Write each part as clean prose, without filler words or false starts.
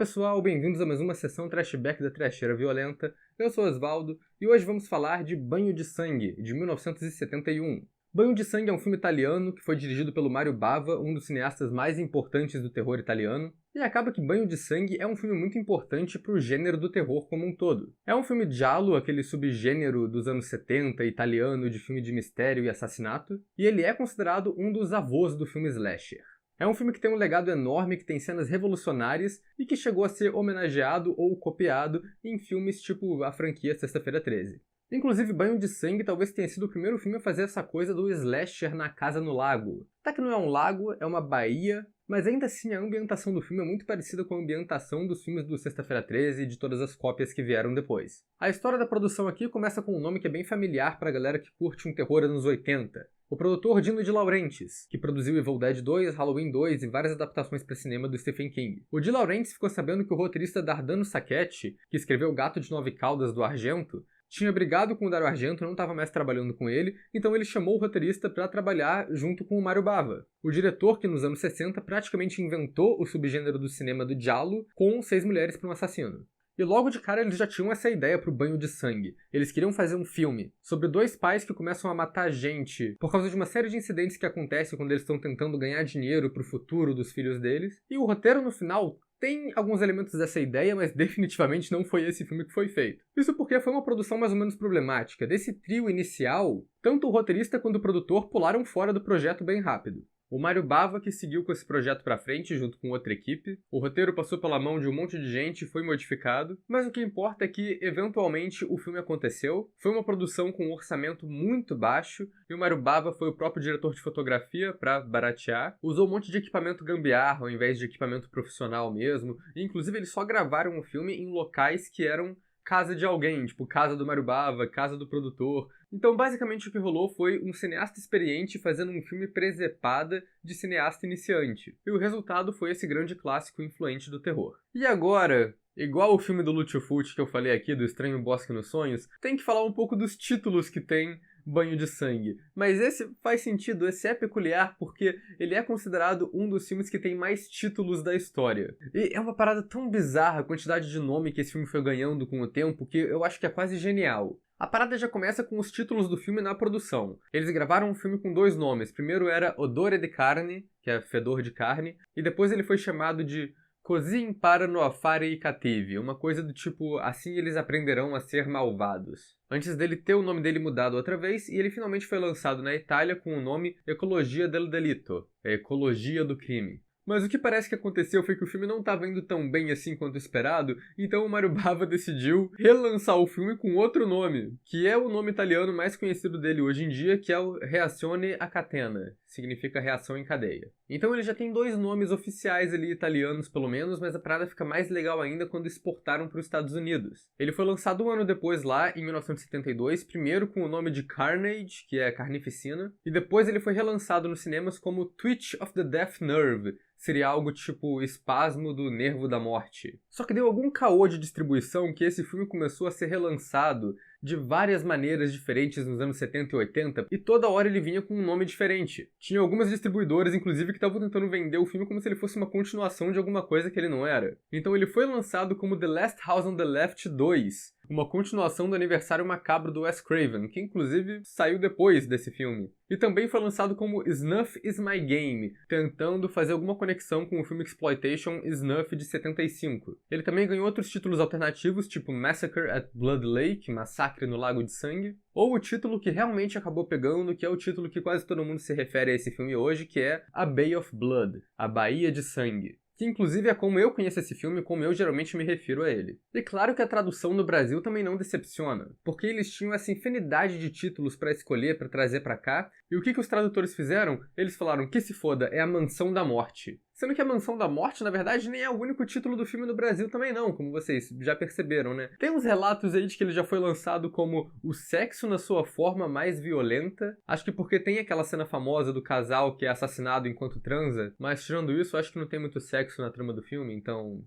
pessoal, bem-vindos a mais uma sessão Trashback da Trasheira Violenta. Eu sou Osvaldo e hoje vamos falar de Banho de Sangue, de 1971. Banho de Sangue é um filme italiano que foi dirigido pelo Mario Bava, um dos cineastas mais importantes do terror italiano, e acaba que Banho de Sangue é um filme muito importante para o gênero do terror como um todo. É um filme giallo, aquele subgênero dos anos 70 italiano de filme de mistério e assassinato, e ele é considerado um dos avós do filme slasher. É um filme que tem um legado enorme, que tem cenas revolucionárias e que chegou a ser homenageado ou copiado em filmes tipo a franquia Sexta-feira 13. Inclusive, Banho de Sangue talvez tenha sido o primeiro filme a fazer essa coisa do slasher na casa no lago. Tá que não é um lago, é uma baía, mas ainda assim a ambientação do filme é muito parecida com a ambientação dos filmes do Sexta-feira 13 e de todas as cópias que vieram depois. A história da produção aqui começa com um nome que é bem familiar pra galera que curte um terror anos 80. O produtor Dino De Laurentiis, que produziu Evil Dead 2, Halloween 2 e várias adaptações para cinema do Stephen King. O De Laurentiis ficou sabendo que o roteirista Dardano Sacchetti, que escreveu O Gato de Nove Caudas do Argento, tinha brigado com o Dario Argento e não estava mais trabalhando com ele, então ele chamou o roteirista para trabalhar junto com o Mario Bava, o diretor que nos anos 60 praticamente inventou o subgênero do cinema do giallo com 6 mulheres para um assassino. E logo de cara eles já tinham essa ideia pro Banho de Sangue. Eles queriam fazer um filme sobre dois pais que começam a matar gente por causa de uma série de incidentes que acontecem quando eles estão tentando ganhar dinheiro pro futuro dos filhos deles. E o roteiro no final tem alguns elementos dessa ideia, mas definitivamente não foi esse filme que foi feito. Isso porque foi uma produção mais ou menos problemática. Desse trio inicial, tanto o roteirista quanto o produtor pularam fora do projeto bem rápido. O Mario Bava que seguiu com esse projeto pra frente junto com outra equipe. O roteiro passou pela mão de um monte de gente e foi modificado. Mas o que importa é que, eventualmente, o filme aconteceu. Foi uma produção com um orçamento muito baixo. E o Mario Bava foi o próprio diretor de fotografia pra baratear. Usou um monte de equipamento gambiarra ao invés de equipamento profissional mesmo. E, inclusive, eles só gravaram o filme em locais que eram casa de alguém, tipo casa do Mario Bava, casa do produtor. Então, basicamente, o que rolou foi um cineasta experiente fazendo um filme presepada de cineasta iniciante. E o resultado foi esse grande clássico influente do terror. E agora, igual o filme do Lúcio-Fulci que eu falei aqui, do Estranho Bosque nos Sonhos, tem que falar um pouco dos títulos que tem Banho de Sangue. Mas esse faz sentido, esse é peculiar porque ele é considerado um dos filmes que tem mais títulos da história. E é uma parada tão bizarra a quantidade de nome que esse filme foi ganhando com o tempo que eu acho que é quase genial. A parada já começa com os títulos do filme na produção. Eles gravaram um filme com 2 nomes. Primeiro era Odore di Carne, que é fedor de carne, e depois ele foi chamado de Così imparano a fare i cattivi, uma coisa do tipo, assim eles aprenderão a ser malvados. Antes dele ter o nome dele mudado outra vez, e ele finalmente foi lançado na Itália com o nome Ecologia del Delitto, a Ecologia do Crime. Mas o que parece que aconteceu foi que o filme não estava indo tão bem assim quanto esperado, então o Mario Bava decidiu relançar o filme com outro nome, que é o nome italiano mais conhecido dele hoje em dia, que é o Reazione a Catena, significa reação em cadeia. Então ele já tem 2 nomes oficiais ali italianos pelo menos, mas a parada fica mais legal ainda quando exportaram para os Estados Unidos. Ele foi lançado um ano depois lá, em 1972, primeiro com o nome de Carnage, que é Carnificina, e depois ele foi relançado nos cinemas como Twitch of the Death Nerve, seria algo tipo espasmo do nervo da morte. Só que deu algum caô de distribuição que esse filme começou a ser relançado de várias maneiras diferentes nos anos 70 e 80, e toda hora ele vinha com um nome diferente. Tinha algumas distribuidoras, inclusive, que estavam tentando vender o filme como se ele fosse uma continuação de alguma coisa que ele não era. Então ele foi lançado como The Last House on the Left 2, uma continuação do Aniversário Macabro do Wes Craven, que inclusive saiu depois desse filme. E também foi lançado como Snuff is My Game, tentando fazer alguma conexão com o filme exploitation Snuff de 75. Ele também ganhou outros títulos alternativos, tipo Massacre at Blood Lake, Massacre no Lago de Sangue, ou o título que realmente acabou pegando, que é o título que quase todo mundo se refere a esse filme hoje, que é A Bay of Blood, A Baía de Sangue. Que inclusive é como eu conheço esse filme, como eu geralmente me refiro a ele. E claro que a tradução no Brasil também não decepciona, porque eles tinham essa infinidade de títulos pra escolher, pra trazer pra cá, e o que os tradutores fizeram? Eles falaram que se foda, é a Mansão da Morte. Sendo que a Mansão da Morte, na verdade, nem é o único título do filme no Brasil também não, como vocês já perceberam, né? Tem uns relatos aí de que ele já foi lançado como o sexo na sua forma mais violenta. Acho que porque tem aquela cena famosa do casal que é assassinado enquanto transa, mas tirando isso, acho que não tem muito sexo na trama do filme, então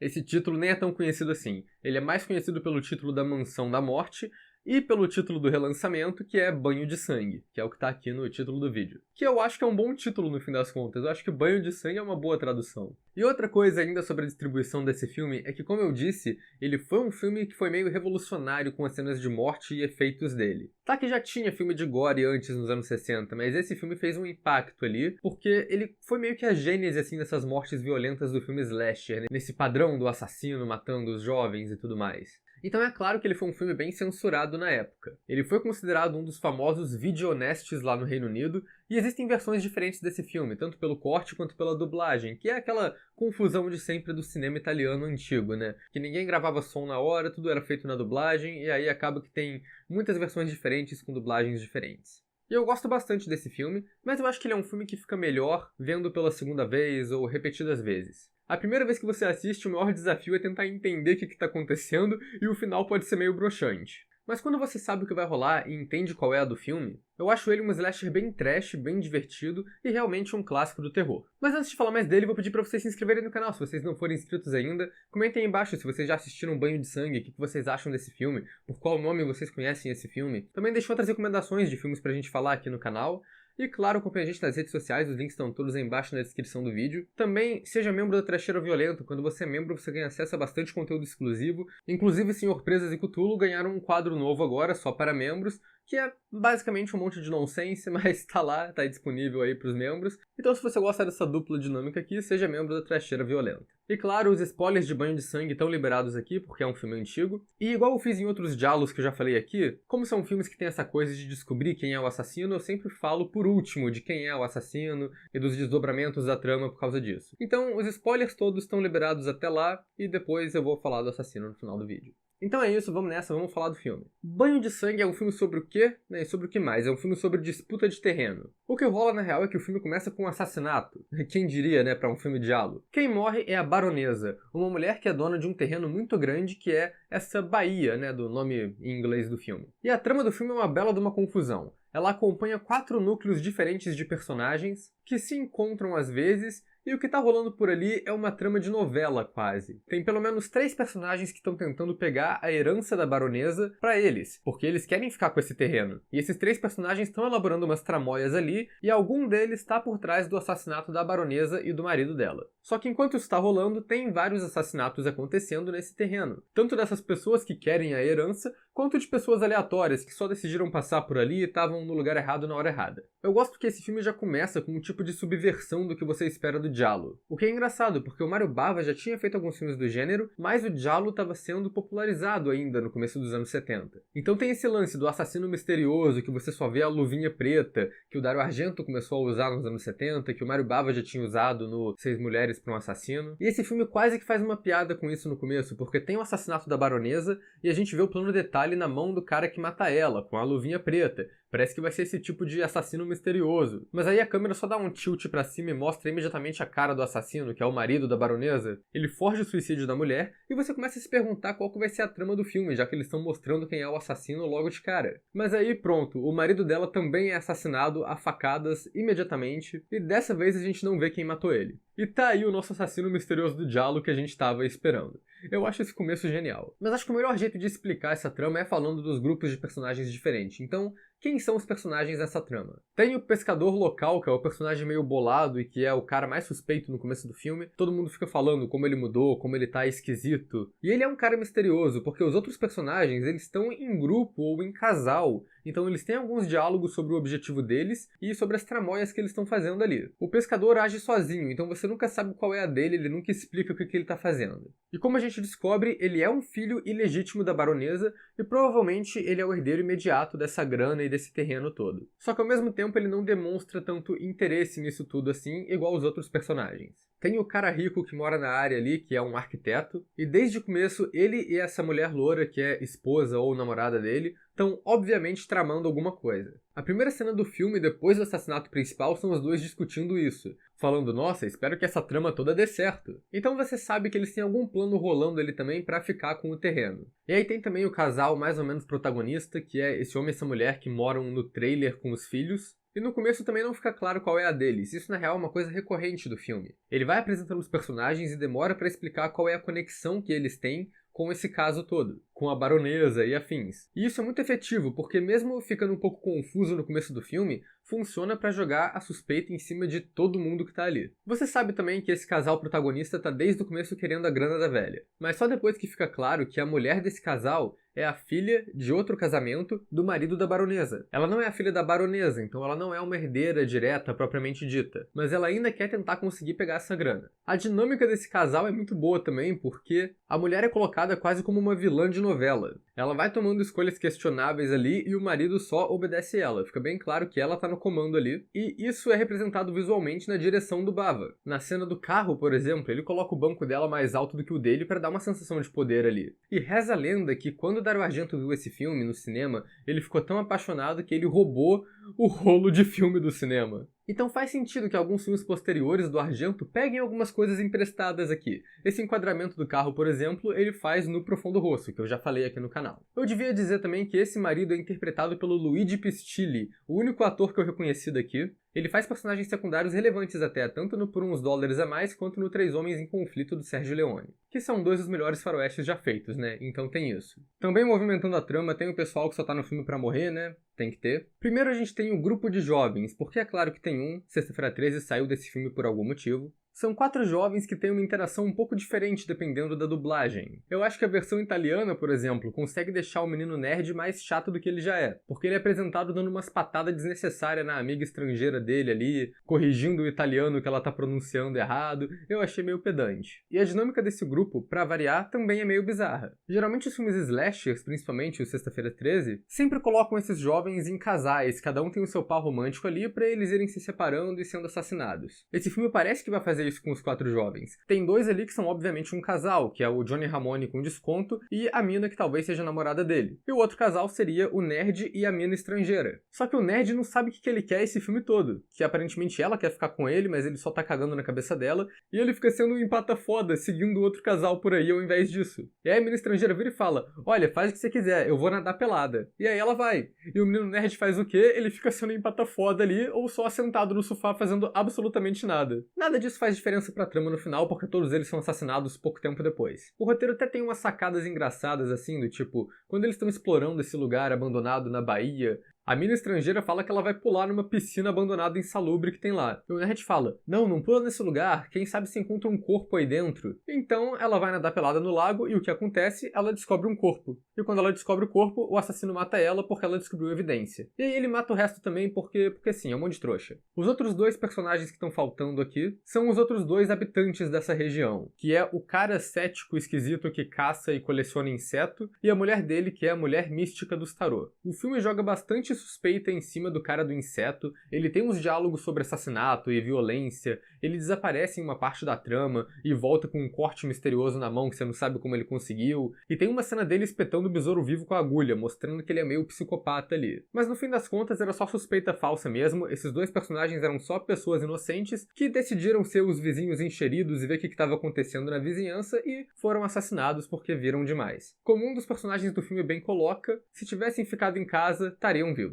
esse título nem é tão conhecido assim. Ele é mais conhecido pelo título da Mansão da Morte, e pelo título do relançamento, que é Banho de Sangue, que é o que tá aqui no título do vídeo. Que eu acho que é um bom título no fim das contas, eu acho que Banho de Sangue é uma boa tradução. E outra coisa ainda sobre a distribuição desse filme é que, como eu disse, ele foi um filme que foi meio revolucionário com as cenas de morte e efeitos dele. Tá que já tinha filme de gore antes nos anos 60, mas esse filme fez um impacto ali, porque ele foi meio que a gênese assim dessas mortes violentas do filme slasher, né? Nesse padrão do assassino matando os jovens e tudo mais. Então é claro que ele foi um filme bem censurado na época. Ele foi considerado um dos famosos videonestes lá no Reino Unido, e existem versões diferentes desse filme, tanto pelo corte quanto pela dublagem, que é aquela confusão de sempre do cinema italiano antigo, né? Que ninguém gravava som na hora, tudo era feito na dublagem, e aí acaba que tem muitas versões diferentes com dublagens diferentes. E eu gosto bastante desse filme, mas eu acho que ele é um filme que fica melhor vendo pela segunda vez ou repetidas vezes. A primeira vez que você assiste, o maior desafio é tentar entender o que está acontecendo e o final pode ser meio broxante. Mas quando você sabe o que vai rolar e entende qual é a do filme, eu acho ele um slasher bem trash, bem divertido e realmente um clássico do terror. Mas antes de falar mais dele, vou pedir pra vocês se inscreverem no canal se vocês não forem inscritos ainda. Comentem aí embaixo se vocês já assistiram Banho de Sangue, o que vocês acham desse filme, por qual nome vocês conhecem esse filme. Também deixem outras recomendações de filmes pra gente falar aqui no canal. E claro, acompanhe a gente nas redes sociais, os links estão todos aí embaixo na descrição do vídeo. Também seja membro da Trecheira Violento, quando você é membro você ganha acesso a bastante conteúdo exclusivo. Inclusive, Senhor Presas e Cthulhu ganharam um quadro novo agora, só para membros, que é basicamente um monte de nonsense, mas tá lá, tá disponível aí pros membros. Então se você gosta dessa dupla dinâmica aqui, seja membro da Trecheira Violenta. E claro, os spoilers de Banho de Sangue estão liberados aqui, porque é um filme antigo. E igual eu fiz em outros diálogos que eu já falei aqui, como são filmes que tem essa coisa de descobrir quem é o assassino, eu sempre falo por último de quem é o assassino e dos desdobramentos da trama por causa disso. Então os spoilers todos estão liberados até lá, e depois eu vou falar do assassino no final do vídeo. Então é isso, vamos nessa, vamos falar do filme. Banho de Sangue é um filme sobre o quê? E sobre o que mais? É um filme sobre disputa de terreno. O que rola na real é que o filme começa com um assassinato. Quem diria, né, pra um filme de diálogo? Quem morre é a Baronesa, uma mulher que é dona de um terreno muito grande que é essa baía, né, do nome em inglês do filme. E a trama do filme é uma bela de uma confusão. Ela acompanha 4 núcleos diferentes de personagens que se encontram às vezes. E o que tá rolando por ali é uma trama de novela, quase. Tem pelo menos 3 personagens que estão tentando pegar a herança da baronesa pra eles, porque eles querem ficar com esse terreno. E esses 3 personagens estão elaborando umas tramóias ali, e algum deles está por trás do assassinato da baronesa e do marido dela. Só que enquanto isso tá rolando, tem vários assassinatos acontecendo nesse terreno. Tanto dessas pessoas que querem a herança, quanto de pessoas aleatórias que só decidiram passar por ali e estavam no lugar errado na hora errada. Eu gosto que esse filme já começa com um tipo de subversão do que você espera do giallo. O que é engraçado, porque o Mario Bava já tinha feito alguns filmes do gênero, mas o giallo estava sendo popularizado ainda no começo dos anos 70. Então tem esse lance do assassino misterioso, que você só vê a luvinha preta, que o Dario Argento começou a usar nos anos 70, que o Mario Bava já tinha usado no Seis Mulheres para um Assassino. E esse filme quase que faz uma piada com isso no começo, porque tem o assassinato da baronesa e a gente vê o plano detalhe na mão do cara que mata ela, com a luvinha preta. Parece que vai ser esse tipo de assassino misterioso. Mas aí a câmera só dá um tilt pra cima e mostra imediatamente a cara do assassino, que é o marido da baronesa. Ele forja o suicídio da mulher e você começa a se perguntar qual que vai ser a trama do filme, já que eles estão mostrando quem é o assassino logo de cara. Mas aí pronto, o marido dela também é assassinado a facadas imediatamente e dessa vez a gente não vê quem matou ele. E tá aí o nosso assassino misterioso do diálogo que a gente tava esperando. Eu acho esse começo genial. Mas acho que o melhor jeito de explicar essa trama é falando dos grupos de personagens diferentes. Então, quem são os personagens dessa trama? Tem o pescador local, que é o personagem meio bolado e que é o cara mais suspeito no começo do filme. Todo mundo fica falando como ele mudou, como ele tá esquisito. E ele é um cara misterioso, porque os outros personagens, eles estão em grupo ou em casal. Então eles têm alguns diálogos sobre o objetivo deles e sobre as tramóias que eles estão fazendo ali. O pescador age sozinho, então você nunca sabe qual é a dele, ele nunca explica o que ele tá fazendo. E como a gente descobre, ele é um filho ilegítimo da baronesa e provavelmente ele é o herdeiro imediato dessa grana e desse terreno todo. Só que ao mesmo tempo ele não demonstra tanto interesse nisso tudo assim, igual os outros personagens. Tem o cara rico que mora na área ali, que é um arquiteto, e desde o começo ele e essa mulher loura, que é esposa ou namorada dele, estão obviamente tramando alguma coisa. A primeira cena do filme, depois do assassinato principal, são os dois discutindo isso, falando, nossa, espero que essa trama toda dê certo. Então você sabe que eles têm algum plano rolando ali também pra ficar com o terreno. E aí tem também o casal mais ou menos protagonista, que é esse homem e essa mulher que moram no trailer com os filhos. E no começo também não fica claro qual é a deles, isso na real é uma coisa recorrente do filme. Ele vai apresentando os personagens e demora pra explicar qual é a conexão que eles têm com esse caso todo. com a baronesa e afins. E isso é muito efetivo, porque mesmo ficando um pouco confuso no começo do filme, funciona pra jogar a suspeita em cima de todo mundo que tá ali. Você sabe também que esse casal protagonista tá desde o começo querendo a grana da velha, mas só depois que fica claro que a mulher desse casal é a filha de outro casamento do marido da baronesa. Ela não é a filha da baronesa, então ela não é uma herdeira direta propriamente dita, mas ela ainda quer tentar conseguir pegar essa grana. A dinâmica desse casal é muito boa também, porque a mulher é colocada quase como uma vilã de novela. Ela vai tomando escolhas questionáveis ali e o marido só obedece ela. Fica bem claro que ela tá no comando ali, e isso é representado visualmente na direção do Bava. Na cena do carro, por exemplo, ele coloca o banco dela mais alto do que o dele para dar uma sensação de poder ali. E reza a lenda que quando Dario Argento viu esse filme no cinema, ele ficou tão apaixonado que ele roubou o rolo de filme do cinema. Então faz sentido que alguns filmes posteriores do Argento peguem algumas coisas emprestadas aqui. Esse enquadramento do carro, por exemplo, ele faz no Profundo Rosso, que eu já falei aqui no canal. Eu devia dizer também que esse marido é interpretado pelo Luigi Pistilli, o único ator que eu reconheci daqui. Ele faz personagens secundários relevantes até, tanto no Por Uns Dólares a Mais, quanto no Três Homens em Conflito, do Sergio Leone. Que são dois dos melhores faroestes já feitos, né? Então tem isso. Também movimentando a trama, tem o pessoal que só tá no filme pra morrer, né? Tem que ter. Primeiro a gente tem o grupo de jovens, porque é claro que tem um, Sexta-feira 13 saiu desse filme por algum motivo. São 4 jovens que têm uma interação um pouco diferente dependendo da dublagem. Eu acho que a versão italiana, por exemplo, consegue deixar o menino nerd mais chato do que ele já é, porque ele é apresentado dando umas patadas desnecessárias na amiga estrangeira dele ali, corrigindo o italiano que ela tá pronunciando errado. Eu achei meio pedante. E a dinâmica desse grupo, pra variar, também é meio bizarra. Geralmente os filmes slashers, principalmente o Sexta-feira 13, sempre colocam esses jovens em casais, cada um tem o seu par romântico ali pra eles irem se separando e sendo assassinados. Esse filme parece que vai fazer isso com os 4 jovens. Tem 2 ali que são obviamente um casal, que é o Johnny Ramone com desconto e a mina que talvez seja a namorada dele. E o outro casal seria o nerd e a mina estrangeira. Só que o nerd não sabe o que ele quer esse filme todo, que aparentemente ela quer ficar com ele, mas ele só tá cagando na cabeça dela, e ele fica sendo um empata foda, seguindo o outro casal por aí ao invés disso. E aí a mina estrangeira vira e fala, olha, faz o que você quiser, eu vou nadar pelada. E aí ela vai. E o menino nerd faz o quê? Ele fica sendo um empata foda ali, ou só sentado no sofá fazendo absolutamente nada. Nada disso faz diferença pra trama no final, porque todos eles são assassinados pouco tempo depois. O roteiro até tem umas sacadas engraçadas assim, do tipo, quando eles estão explorando esse lugar abandonado na Bahia, a mina estrangeira fala que ela vai pular numa piscina abandonada insalubre que tem lá. E o nerd fala, não pula nesse lugar, quem sabe se encontra um corpo aí dentro. Então ela vai nadar pelada no lago e o que acontece? Ela descobre um corpo. E quando ela descobre o corpo, o assassino mata ela porque ela descobriu evidência. E aí ele mata o resto também porque sim, é um monte de trouxa. Os outros 2 personagens que estão faltando aqui são os outros 2 habitantes dessa região, que é o cara cético esquisito que caça e coleciona inseto e a mulher dele, que é a mulher mística dos tarô. O filme joga bastante suspeita em cima do cara do inseto, ele tem uns diálogos sobre assassinato e violência, ele desaparece em uma parte da trama e volta com um corte misterioso na mão que você não sabe como ele conseguiu, e tem uma cena dele espetando o besouro vivo com a agulha, mostrando que ele é meio psicopata ali. Mas no fim das contas era só suspeita falsa mesmo, esses 2 personagens eram só pessoas inocentes que decidiram ser os vizinhos encheridos e ver o que estava acontecendo na vizinhança e foram assassinados porque viram demais. Como um dos personagens do filme bem coloca, se tivessem ficado em casa, estariam vivos.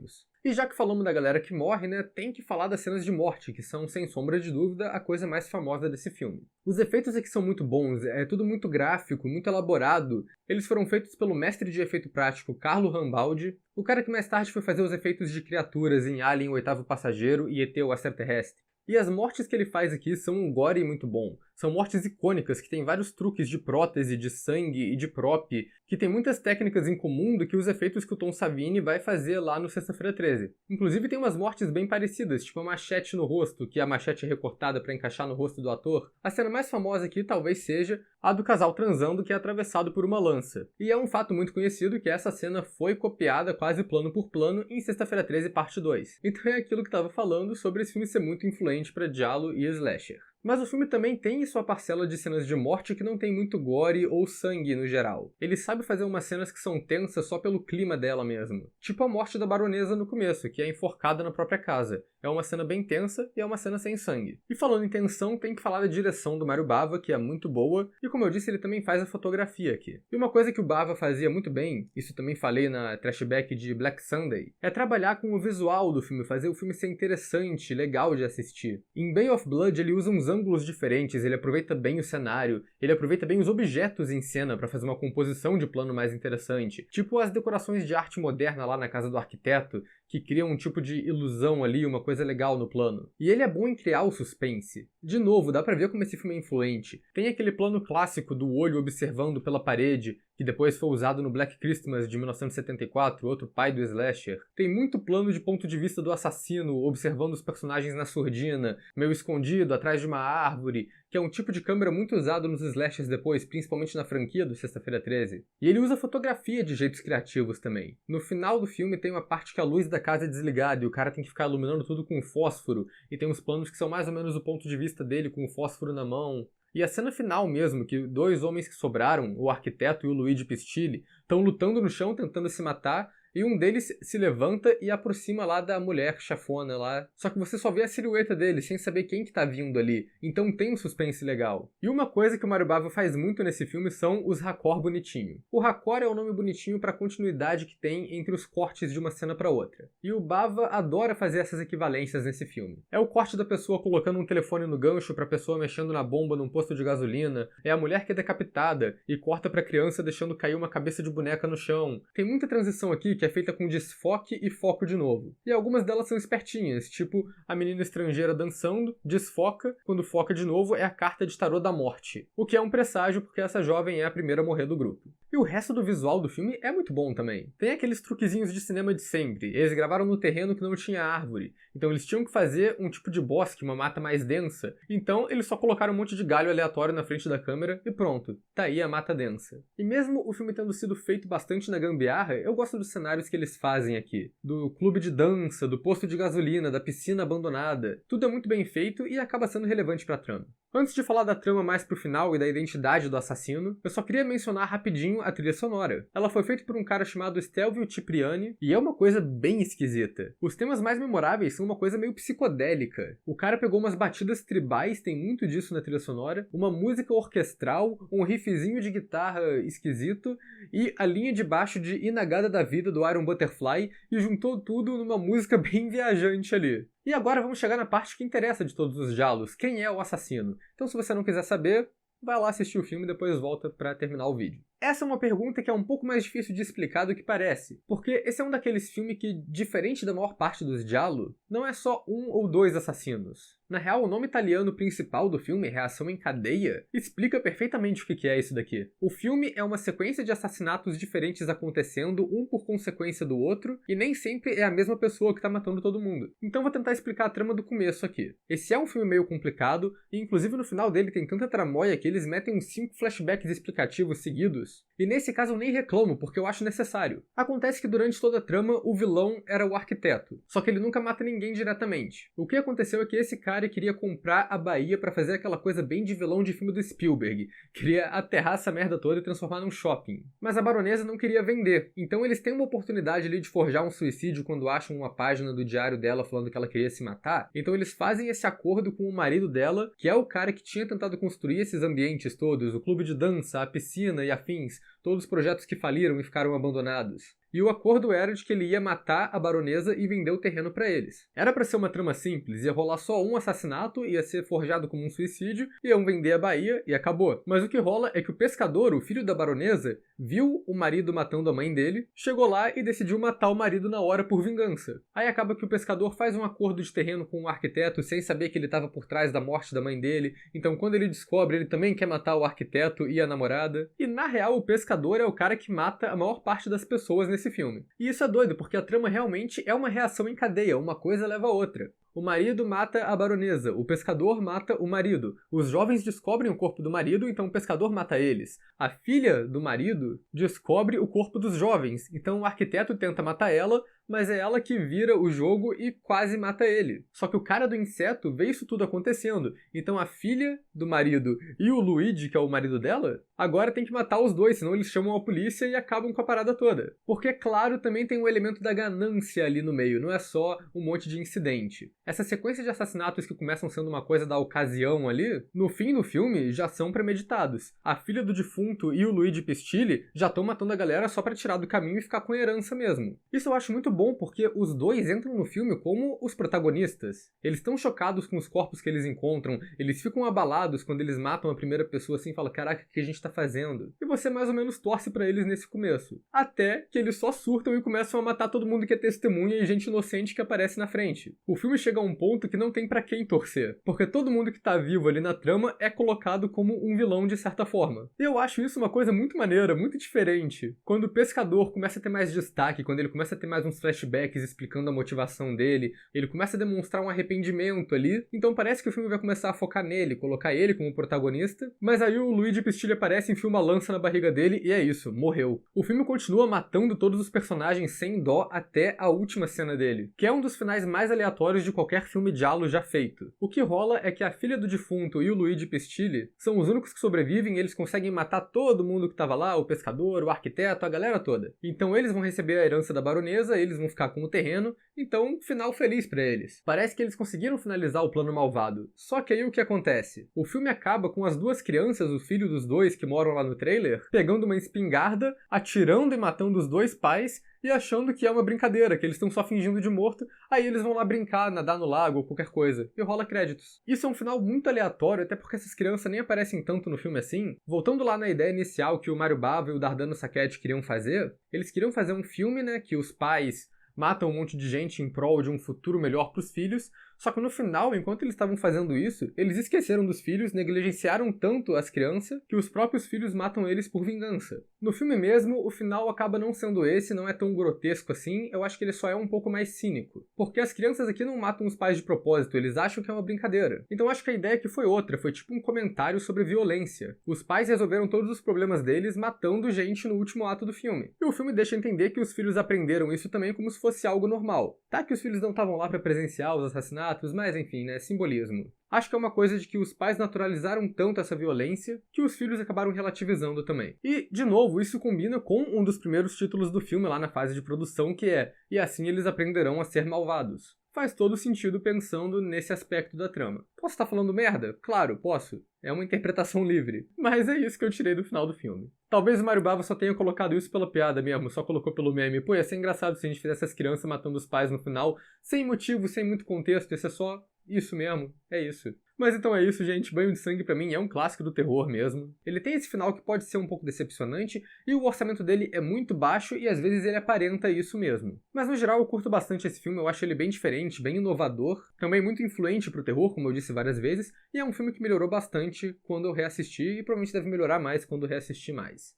E já que falamos da galera que morre, né, tem que falar das cenas de morte, que são, sem sombra de dúvida, a coisa mais famosa desse filme. Os efeitos aqui são muito bons, é tudo muito gráfico, muito elaborado. Eles foram feitos pelo mestre de efeito prático Carlo Rambaldi, o cara que mais tarde foi fazer os efeitos de criaturas em Alien, o Oitavo Passageiro e ET, o Extraterrestre. E as mortes que ele faz aqui são um gore muito bom. São mortes icônicas, que tem vários truques de prótese, de sangue e de prop, que tem muitas técnicas em comum do que os efeitos que o Tom Savini vai fazer lá no Sexta-feira 13. Inclusive tem umas mortes bem parecidas, tipo a machete no rosto, que a machete é recortada para encaixar no rosto do ator. A cena mais famosa aqui talvez seja a do casal transando que é atravessado por uma lança. E é um fato muito conhecido que essa cena foi copiada quase plano por plano em Sexta-feira 13 parte 2. Então é aquilo que estava falando sobre esse filme ser muito influente para giallo e slasher. Mas o filme também tem sua parcela de cenas de morte que não tem muito gore ou sangue no geral. Ele sabe fazer umas cenas que são tensas só pelo clima dela mesmo. Tipo a morte da baronesa no começo, que é enforcada na própria casa. É uma cena bem tensa e é uma cena sem sangue. E falando em tensão, tem que falar da direção do Mario Bava, que é muito boa, e como eu disse, ele também faz a fotografia aqui. E uma coisa que o Bava fazia muito bem, isso também falei na Trashback de Black Sunday, é trabalhar com o visual do filme, fazer o filme ser interessante, legal de assistir. Em Bay of Blood ele usa uns ângulos diferentes, ele aproveita bem o cenário, ele aproveita bem os objetos em cena para fazer uma composição de plano mais interessante, tipo as decorações de arte moderna lá na casa do arquiteto, que criam um tipo de ilusão ali, uma coisa legal no plano. E ele é bom em criar o suspense. De novo, dá pra ver como esse filme é influente. Tem aquele plano clássico do olho observando pela parede, que depois foi usado no Black Christmas de 1974, outro pai do slasher. Tem muito plano de ponto de vista do assassino, observando os personagens na surdina, meio escondido, atrás de uma árvore, que é um tipo de câmera muito usado nos slashers depois, principalmente na franquia do Sexta-feira 13. E ele usa fotografia de jeitos criativos também. No final do filme tem uma parte que a luz da casa é desligada e o cara tem que ficar iluminando tudo com fósforo, e tem uns planos que são mais ou menos o ponto de vista dele com o fósforo na mão. E a cena final mesmo, que dois homens que sobraram, o arquiteto e o Luigi Pistilli, estão lutando no chão tentando se matar, e um deles se levanta e aproxima lá da mulher chafona lá. Só que você só vê a silhueta dele, sem saber quem que tá vindo ali. Então tem um suspense legal. E uma coisa que o Mario Bava faz muito nesse filme são os raccord bonitinho. O raccord é o nome bonitinho para a continuidade que tem entre os cortes de uma cena para outra. E o Bava adora fazer essas equivalências nesse filme. É o corte da pessoa colocando um telefone no gancho pra pessoa mexendo na bomba num posto de gasolina. É a mulher que é decapitada e corta pra criança deixando cair uma cabeça de boneca no chão. Tem muita transição aqui que é feita com desfoque e foco de novo. E algumas delas são espertinhas, tipo a menina estrangeira dançando, desfoca, quando foca de novo é a carta de tarô da morte. O que é um presságio porque essa jovem é a primeira a morrer do grupo. E o resto do visual do filme é muito bom também. Tem aqueles truquezinhos de cinema de sempre. Eles gravaram no terreno que não tinha árvore. Então eles tinham que fazer um tipo de bosque, uma mata mais densa. Então eles só colocaram um monte de galho aleatório na frente da câmera e pronto. Tá aí a mata densa. E mesmo o filme tendo sido feito bastante na gambiarra, eu gosto dos cenários que eles fazem aqui. Do clube de dança, do posto de gasolina, da piscina abandonada. Tudo é muito bem feito e acaba sendo relevante pra trama. Antes de falar da trama mais pro final e da identidade do assassino, eu só queria mencionar rapidinho a trilha sonora. Ela foi feita por um cara chamado Stelvio Cipriani e é uma coisa bem esquisita. Os temas mais memoráveis são uma coisa meio psicodélica. O cara pegou umas batidas tribais, tem muito disso na trilha sonora, uma música orquestral, um riffzinho de guitarra esquisito e a linha de baixo de Inagada da Vida do Iron Butterfly e juntou tudo numa música bem viajante ali. E agora vamos chegar na parte que interessa de todos os diálogos, quem é o assassino. Então se você não quiser saber, vai lá assistir o filme e depois volta para terminar o vídeo. Essa é uma pergunta que é um pouco mais difícil de explicar do que parece, porque esse é um daqueles filmes que, diferente da maior parte dos giallo, não é só um ou dois assassinos. Na real, o nome italiano principal do filme, Reação em Cadeia, explica perfeitamente o que é isso daqui. O filme é uma sequência de assassinatos diferentes acontecendo, um por consequência do outro, e nem sempre é a mesma pessoa que tá matando todo mundo. Então vou tentar explicar a trama do começo aqui. Esse é um filme meio complicado, e inclusive no final dele tem tanta tramóia que eles metem uns 5 flashbacks explicativos seguidos. E nesse caso eu nem reclamo, porque eu acho necessário. Acontece que durante toda a trama, o vilão era o arquiteto. Só que ele nunca mata ninguém diretamente. O que aconteceu é que esse cara queria comprar a Bahia pra fazer aquela coisa bem de vilão de filme do Spielberg. Queria aterrar essa merda toda e transformar num shopping. Mas a baronesa não queria vender. Então eles têm uma oportunidade ali de forjar um suicídio quando acham uma página do diário dela falando que ela queria se matar. Então eles fazem esse acordo com o marido dela, que é o cara que tinha tentado construir esses ambientes todos, o clube de dança, a piscina e afins, todos os projetos que faliram e ficaram abandonados. E o acordo era de que ele ia matar a baronesa e vender o terreno pra eles. Era pra ser uma trama simples, ia rolar só um assassinato, ia ser forjado como um suicídio, iam vender a Bahia e acabou. Mas o que rola é que o pescador, o filho da baronesa, viu o marido matando a mãe dele, chegou lá e decidiu matar o marido na hora por vingança. Aí acaba que o pescador faz um acordo de terreno com o arquiteto sem saber que ele estava por trás da morte da mãe dele, então quando ele descobre, ele também quer matar o arquiteto e a namorada. E na real, o pescador é o cara que mata a maior parte das pessoas nesse filme. E isso é doido, porque a trama realmente é uma reação em cadeia, uma coisa leva a outra. O marido mata a baronesa, o pescador mata o marido. Os jovens descobrem o corpo do marido, então o pescador mata eles. A filha do marido descobre o corpo dos jovens, então o arquiteto tenta matar ela, mas é ela que vira o jogo e quase mata ele. Só que o cara do inseto vê isso tudo acontecendo, então a filha do marido e o Luigi, que é o marido dela, agora tem que matar os dois, senão eles chamam a polícia e acabam com a parada toda. Porque, claro, também tem o elemento da ganância ali no meio, não é só um monte de incidente. Essa sequência de assassinatos que começam sendo uma coisa da ocasião ali, no fim do filme já são premeditados. A filha do defunto e o Luigi Pistilli já estão matando a galera só pra tirar do caminho e ficar com a herança mesmo. Isso eu acho muito bom porque os dois entram no filme como os protagonistas. Eles estão chocados com os corpos que eles encontram, eles ficam abalados quando eles matam a primeira pessoa assim e falam, caraca, o que a gente tá fazendo? E você mais ou menos torce pra eles nesse começo. Até que eles só surtam e começam a matar todo mundo que é testemunha e gente inocente que aparece na frente. O filme chega a um ponto que não tem pra quem torcer, porque todo mundo que tá vivo ali na trama é colocado como um vilão de certa forma. E eu acho isso uma coisa muito maneira, muito diferente. Quando o pescador começa a ter mais destaque, quando ele começa a ter mais uns flashbacks explicando a motivação dele, ele começa a demonstrar um arrependimento ali, então parece que o filme vai começar a focar nele, colocar ele como protagonista, mas aí o Luigi Pistilli aparece, enfia uma lança na barriga dele e é isso, morreu. O filme continua matando todos os personagens sem dó até a última cena dele, que é um dos finais mais aleatórios de qualquer filme giallo já feito. O que rola é que a filha do defunto e o Luigi Pistilli são os únicos que sobrevivem e eles conseguem matar todo mundo que tava lá, o pescador, o arquiteto, a galera toda. Então eles vão receber a herança da baronesa, eles vão ficar com o terreno, então final feliz pra eles. Parece que eles conseguiram finalizar o plano malvado. Só que aí o que acontece? O filme acaba com as duas crianças, o filho dos dois que moram lá no trailer, pegando uma espingarda, atirando e matando os dois pais e achando que é uma brincadeira, que eles estão só fingindo de morto, aí eles vão lá brincar, nadar no lago ou qualquer coisa, e rola créditos. Isso é um final muito aleatório, até porque essas crianças nem aparecem tanto no filme assim. Voltando lá na ideia inicial que o Mario Bava e o Dardano Sacchetti queriam fazer, eles queriam fazer um filme, né, que os pais matam um monte de gente em prol de um futuro melhor pros filhos, só que no final, enquanto eles estavam fazendo isso, eles esqueceram dos filhos, negligenciaram tanto as crianças, que os próprios filhos matam eles por vingança. No filme mesmo, o final acaba não sendo esse, não é tão grotesco assim, eu acho que ele só é um pouco mais cínico. Porque as crianças aqui não matam os pais de propósito, eles acham que é uma brincadeira. Então acho que a ideia aqui foi outra, foi tipo um comentário sobre violência. Os pais resolveram todos os problemas deles matando gente no último ato do filme. E o filme deixa entender que os filhos aprenderam isso também como se fosse algo normal. Tá que os filhos não estavam lá pra presenciar os assassinatos, mas enfim, né, simbolismo. Acho que é uma coisa de que os pais naturalizaram tanto essa violência que os filhos acabaram relativizando também. E, de novo, isso combina com um dos primeiros títulos do filme lá na fase de produção, que é "E assim eles aprenderão a ser malvados". Faz todo sentido pensando nesse aspecto da trama. Posso estar falando merda? Claro, posso. É uma interpretação livre. Mas é isso que eu tirei do final do filme. Talvez o Mario Bava só tenha colocado isso pela piada mesmo, só colocou pelo meme. Pô, ia ser engraçado se a gente fizesse as crianças matando os pais no final, sem motivo, sem muito contexto, ia ser só isso mesmo, é isso. Mas então é isso, gente. Banho de Sangue pra mim é um clássico do terror mesmo. Ele tem esse final que pode ser um pouco decepcionante, e o orçamento dele é muito baixo e às vezes ele aparenta isso mesmo. Mas no geral eu curto bastante esse filme, eu acho ele bem diferente, bem inovador, também muito influente pro terror, como eu disse várias vezes, e é um filme que melhorou bastante quando eu reassisti e provavelmente deve melhorar mais quando eu reassistir mais.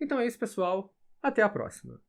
Então é isso, pessoal. Até a próxima.